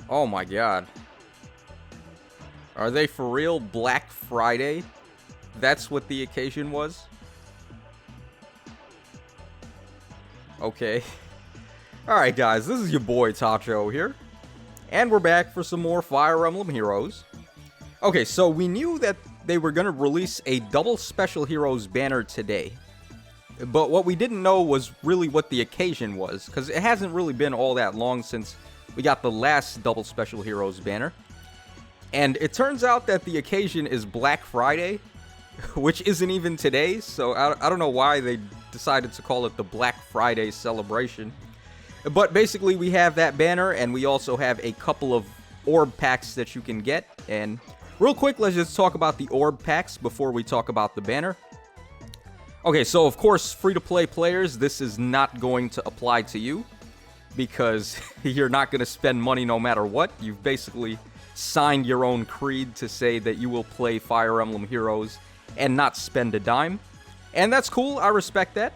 Oh my god. Are they for real? Black Friday? That's what the occasion was? Okay. Alright guys, this is your boy Tacho here. And we're back for some more Fire Emblem Heroes. Okay, so we knew that they were going to release a double Special Heroes banner today. But what we didn't know was really what the occasion was, because it hasn't really been all that long since we got the last double Special Heroes banner. And it turns out that the occasion is Black Friday, which isn't even today, so I don't know why they decided to call it the Black Friday celebration. But basically we have that banner, and we also have a couple of orb packs that you can get. And real quick, let's just talk about the orb packs before we talk about the banner. Okay, so of course, free-to-play players, this is not going to apply to you, because you're not going to spend money no matter what. You've basically signed your own creed to say that you will play Fire Emblem Heroes and not spend a dime. And that's cool, I respect that.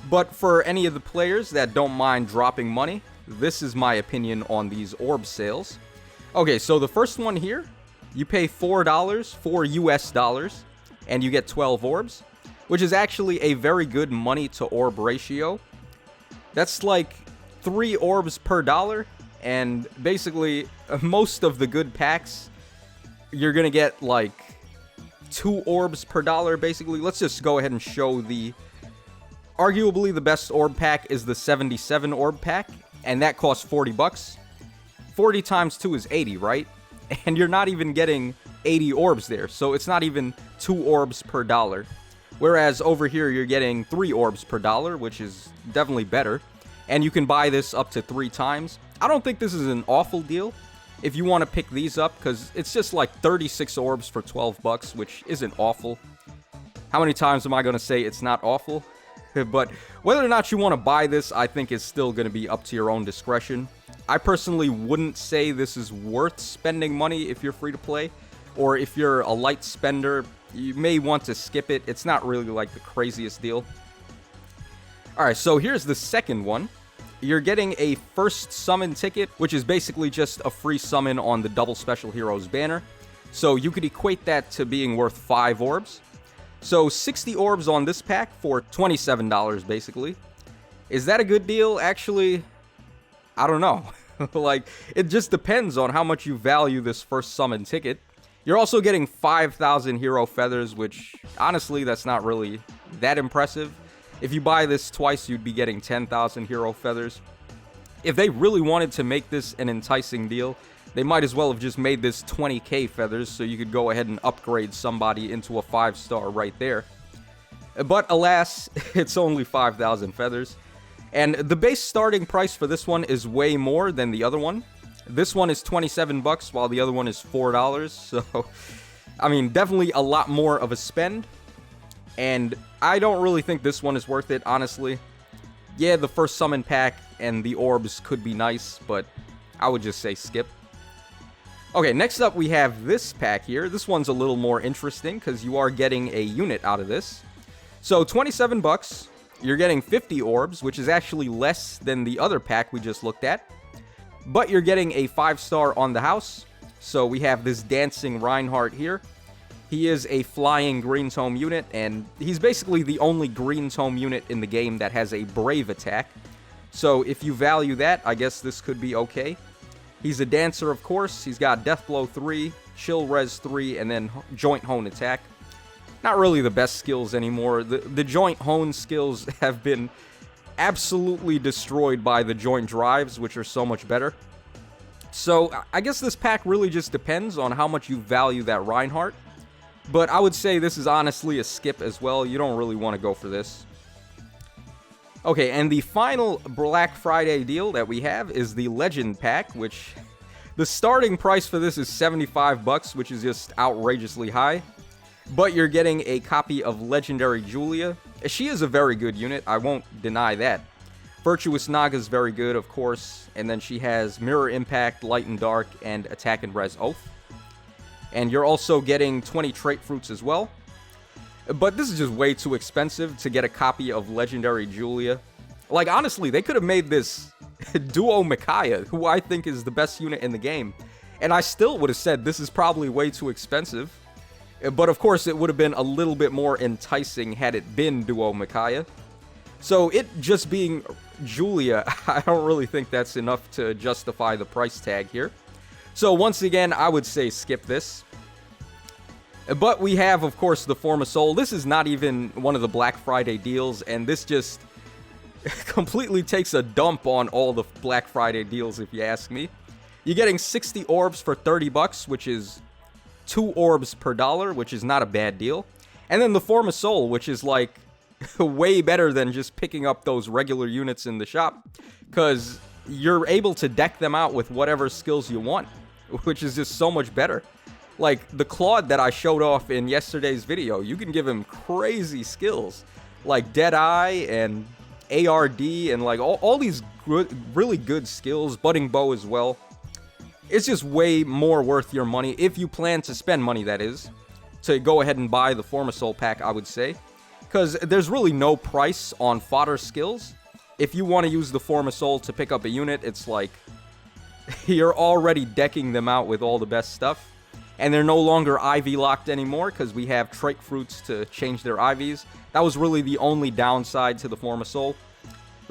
But for any of the players that don't mind dropping money, this is my opinion on these orb sales. Okay, so the first one here, you pay $4 for US dollars, and you get 12 orbs, which is actually a very good money to orb ratio. That's like 3 orbs per dollar, and basically most of the good packs, you're gonna get like 2 orbs per dollar, basically. Let's just go ahead and show the... Arguably the best orb pack is the 77 orb pack, and that costs 40 bucks. 40 times 2 is 80, right? And you're not even getting 80 orbs there, so it's not even 2 orbs per dollar. Whereas over here you're getting 3 orbs per dollar, which is definitely better. And you can buy this up to 3 times. I don't think this is an awful deal if you want to pick these up, because it's just like 36 orbs for 12 bucks, which isn't awful. How many times am I going to say it's not awful? But whether or not you want to buy this, I think is still going to be up to your own discretion. I personally wouldn't say this is worth spending money if you're free to play, or if you're a light spender, you may want to skip it. It's not really like the craziest deal. Alright, so here's the second one. You're getting a first summon ticket, which is basically just a free summon on the double Special Heroes banner. So you could equate that to being worth 5 orbs. So 60 orbs on this pack for $27 basically. Is that a good deal? Actually, I don't know. Like, it just depends on how much you value this first summon ticket. You're also getting 5,000 hero feathers, which honestly, that's not really that impressive. If you buy this twice, you'd be getting 10,000 hero feathers. If they really wanted to make this an enticing deal, they might as well have just made this 20k feathers, so you could go ahead and upgrade somebody into a 5-star right there. But alas, it's only 5,000 feathers. And the base starting price for this one is way more than the other one. This one is 27 bucks, while the other one is $4. So, I mean, definitely a lot more of a spend. And I don't really think this one is worth it, honestly. Yeah, the first summon pack and the orbs could be nice, but I would just say skip. Okay, next up we have this pack here. This one's a little more interesting because you are getting a unit out of this. So 27 bucks, you're getting 50 orbs, which is actually less than the other pack we just looked at. But you're getting a 5-star on the house. So we have this Dancing Reinhardt here. He is a flying green tome unit, and he's basically the only green tome unit in the game that has a brave attack. So if you value that, I guess this could be okay. He's a dancer, of course. He's got Death Blow 3, Chill Res 3, and then Joint Hone attack. Not really the best skills anymore. The Joint Hone skills have been absolutely destroyed by the Joint Drives, which are so much better. So I guess this pack really just depends on how much you value that Reinhardt. But I would say this is honestly a skip as well. You don't really want to go for this. Okay, and the final Black Friday deal that we have is the Legend Pack, which the starting price for this is 75 bucks, which is just outrageously high. But you're getting a copy of Legendary Julia. She is a very good unit, I won't deny that. Virtuous Naga is very good, of course, and then she has Mirror Impact, Light and Dark, and Attack and Res Oath. And you're also getting 20 Trait Fruits as well. But this is just way too expensive to get a copy of Legendary Julia. Like, honestly, they could have made this Duo Micaiah, who I think is the best unit in the game. And I still would have said this is probably way too expensive. But of course, it would have been a little bit more enticing had it been Duo Micaiah. So it just being Julia, I don't really think that's enough to justify the price tag here. So once again, I would say skip this. But we have, of course, the Forma Soul. This is not even one of the Black Friday deals, and this just completely takes a dump on all the Black Friday deals, if you ask me. You're getting 60 orbs for 30 bucks, which is 2 orbs per dollar, which is not a bad deal. And then the Forma Soul, which is like way better than just picking up those regular units in the shop, because you're able to deck them out with whatever skills you want, which is just so much better. Like, the Claude that I showed off in yesterday's video, you can give him crazy skills, like Deadeye and ARD, and like all these really good skills, Budding Bow as well. It's just way more worth your money, if you plan to spend money, that is, to go ahead and buy the Forma Soul pack, I would say. Because there's really no price on fodder skills. If you want to use the Forma Soul to pick up a unit, it's like you're already decking them out with all the best stuff. And they're no longer IV locked anymore because we have Trach Fruits to change their IVs. That was really the only downside to the Forma Soul.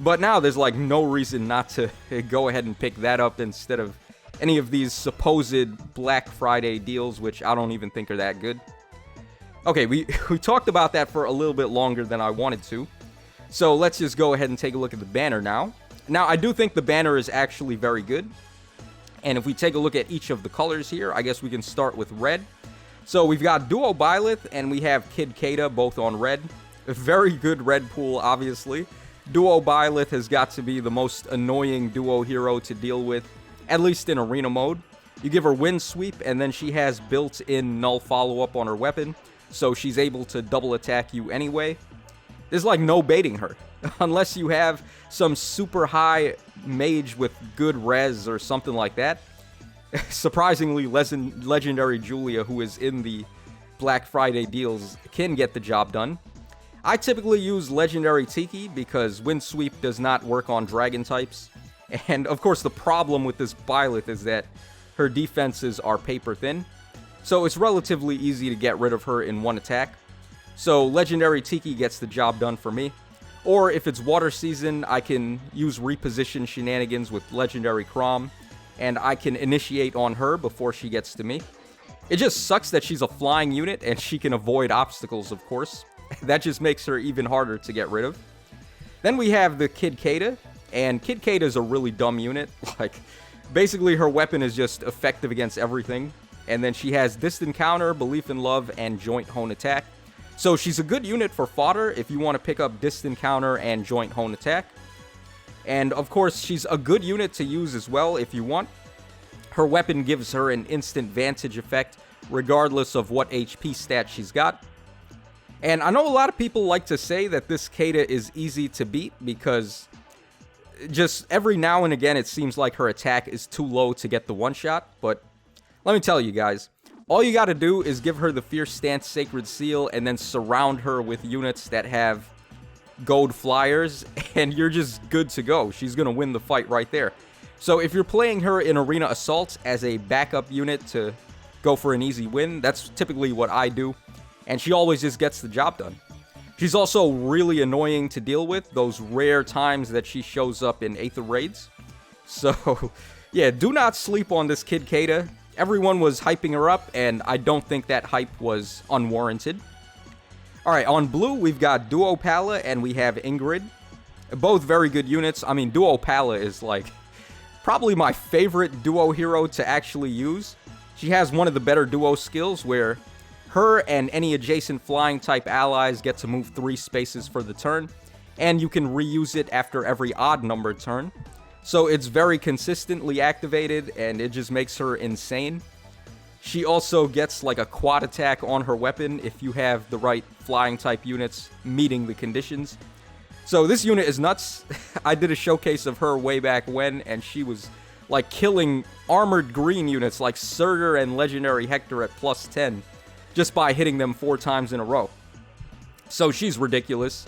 But now there's like no reason not to go ahead and pick that up instead of any of these supposed Black Friday deals, which I don't even think are that good. Okay, we talked about that for a little bit longer than I wanted to. So let's just go ahead and take a look at the banner now. Now, I do think the banner is actually very good. And if we take a look at each of the colors here, I guess we can start with red. So we've got Duo Byleth and we have Kid Kada, both on red. A very good red pool, obviously. Duo Byleth has got to be the most annoying duo hero to deal with, at least in arena mode. You give her Wind Sweep, and then she has built-in null follow-up on her weapon, so she's able to double attack you anyway. There's like no baiting her, unless you have some super high mage with good res or something like that. Surprisingly, legendary Julia, who is in the Black Friday deals, can get the job done. I typically use legendary Tiki because Wind Sweep does not work on dragon types. And of course, the problem with this Byleth is that her defenses are paper thin, so it's relatively easy to get rid of her in one attack. So legendary Tiki gets the job done for me. Or if it's water season, I can use reposition shenanigans with legendary Chrom, and I can initiate on her before she gets to me. It just sucks that she's a flying unit and she can avoid obstacles, of course. That just makes her even harder to get rid of. Then we have the Kid Kada, and Kid Kada is a really dumb unit. Like, basically her weapon is just effective against everything. And then she has Distant Counter, Belief in Love, and Joint Hone Attack. So she's a good unit for fodder if you want to pick up Distant Counter and Joint Hone Attack. And of course, she's a good unit to use as well if you want. Her weapon gives her an instant Vantage effect, regardless of what HP stat she's got. And I know a lot of people like to say that this Kada is easy to beat because just every now and again it seems like her attack is too low to get the one-shot. But let me tell you guys, all you gotta do is give her the Fierce Stance Sacred Seal and then surround her with units that have gold flyers, and you're just good to go. She's gonna win the fight right there. So if you're playing her in Arena Assault as a backup unit to go for an easy win, that's typically what I do. And she always just gets the job done. She's also really annoying to deal with, those rare times that she shows up in Aether Raids. So, yeah, do not sleep on this Kid Kada. Everyone was hyping her up, and I don't think that hype was unwarranted. Alright, on blue, we've got Duo Pala, and we have Ingrid. Both very good units. I mean, Duo Pala is, like, probably my favorite duo hero to actually use. She has one of the better duo skills where her and any adjacent flying type allies get to move 3 spaces for the turn, and you can reuse it after every odd numbered turn. So it's very consistently activated, and it just makes her insane. She also gets like a quad attack on her weapon if you have the right flying type units meeting the conditions. So this unit is nuts. I did a showcase of her way back when, and she was like killing armored green units like Surtur and Legendary Hector at +10. Just by hitting them 4 times in a row. So she's ridiculous.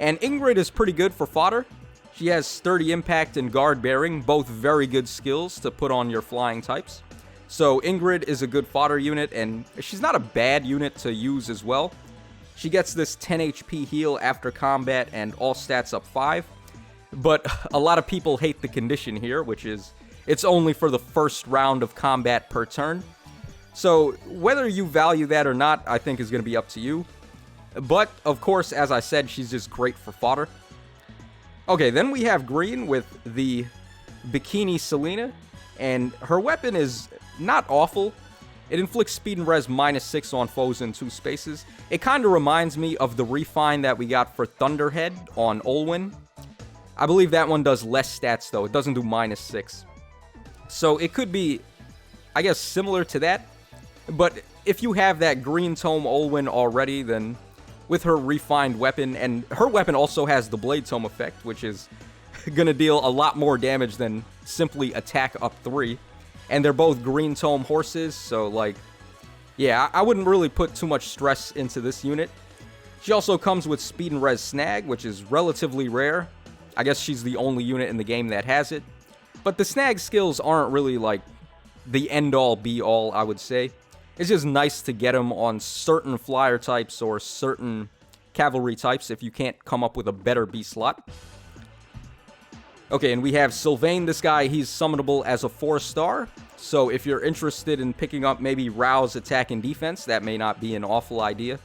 And Ingrid is pretty good for fodder. She has Sturdy Impact and Guard Bearing, both very good skills to put on your flying types. So Ingrid is a good fodder unit, and she's not a bad unit to use as well. She gets this 10 HP heal after combat and all stats up 5. But a lot of people hate the condition here, which is it's only for the first round of combat per turn. So whether you value that or not, I think is going to be up to you. But, of course, as I said, she's just great for fodder. Okay, then we have green with the Bikini Selena. And her weapon is not awful. It inflicts speed and res -6 on foes in 2 spaces. It kind of reminds me of the refine that we got for Thunderhead on Olwyn. I believe that one does less stats, though. It doesn't do -6. So it could be, I guess, similar to that. But if you have that Green Tome Olwyn already, then with her refined weapon, and her weapon also has the Blade Tome effect, which is going to deal a lot more damage than simply attack up 3. And they're both Green Tome horses, so, like, yeah, I wouldn't really put too much stress into this unit. She also comes with Speed and Res Snag, which is relatively rare. I guess she's the only unit in the game that has it. But the Snag skills aren't really, like, the end-all, be-all, I would say. It's just nice to get them on certain flyer types or certain cavalry types if you can't come up with a better B-slot. Okay, and we have Sylvain. This guy, he's summonable as a 4-star. So if you're interested in picking up maybe Rouse, Attack, and Defense, that may not be an awful idea.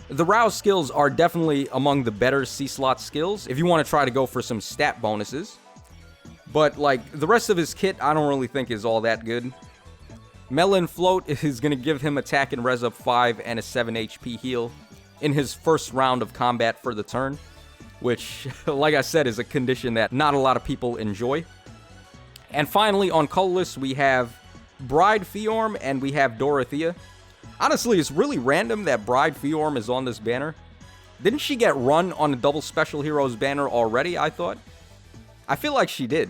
The Rouse skills are definitely among the better C-slot skills if you want to try to go for some stat bonuses. But, like, the rest of his kit, I don't really think is all that good. Melon Float is going to give him Attack and Res up 5 and a 7 HP heal in his first round of combat for the turn. Which, like I said, is a condition that not a lot of people enjoy. And finally, on colorless, we have Bride Fiorm and we have Dorothea. Honestly, it's really random that Bride Fiorm is on this banner. Didn't she get run on a double Special Heroes banner already, I thought? I feel like she did.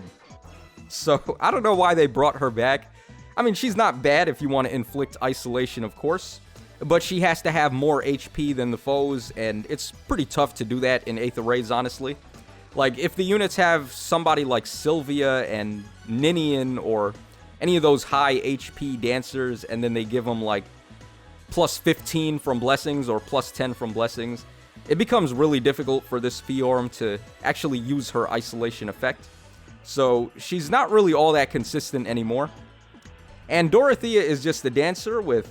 So, I don't know why they brought her back. I mean, she's not bad if you want to inflict isolation, of course. But she has to have more HP than the foes, and it's pretty tough to do that in Aether Raids, honestly. Like, if the units have somebody like Sylvia and Ninian or any of those high HP dancers, and then they give them, like, plus 15 from Blessings or plus 10 from Blessings, it becomes really difficult for this Fiorm to actually use her isolation effect. So, she's not really all that consistent anymore. And Dorothea is just a dancer with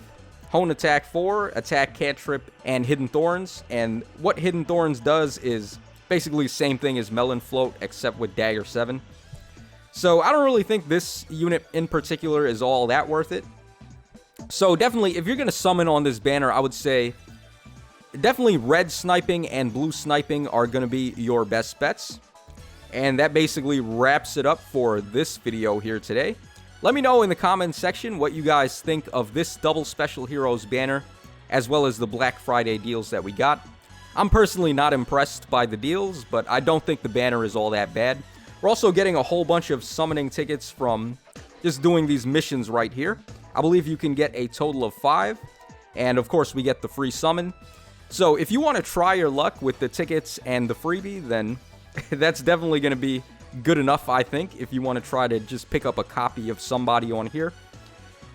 Hone Attack 4, Attack Cantrip, and Hidden Thorns. And what Hidden Thorns does is basically the same thing as Melon Float, except with Dagger 7. So I don't really think this unit in particular is all that worth it. So definitely, if you're going to summon on this banner, I would say definitely red sniping and blue sniping are going to be your best bets. And that basically wraps it up for this video here today. Let me know in the comments section what you guys think of this double Special Heroes banner, as well as the Black Friday deals that we got. I'm personally not impressed by the deals, but I don't think the banner is all that bad. We're also getting a whole bunch of summoning tickets from just doing these missions right here. I believe you can get a total of 5, and of course we get the free summon. So if you want to try your luck with the tickets and the freebie, then that's definitely going to be good enough, I think, if you want to try to just pick up a copy of somebody on here.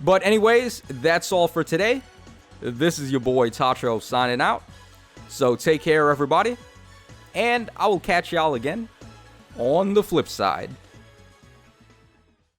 But anyways, that's all for today. This is your boy Tacho signing out. So take care, everybody, and I will catch y'all again on the flip side.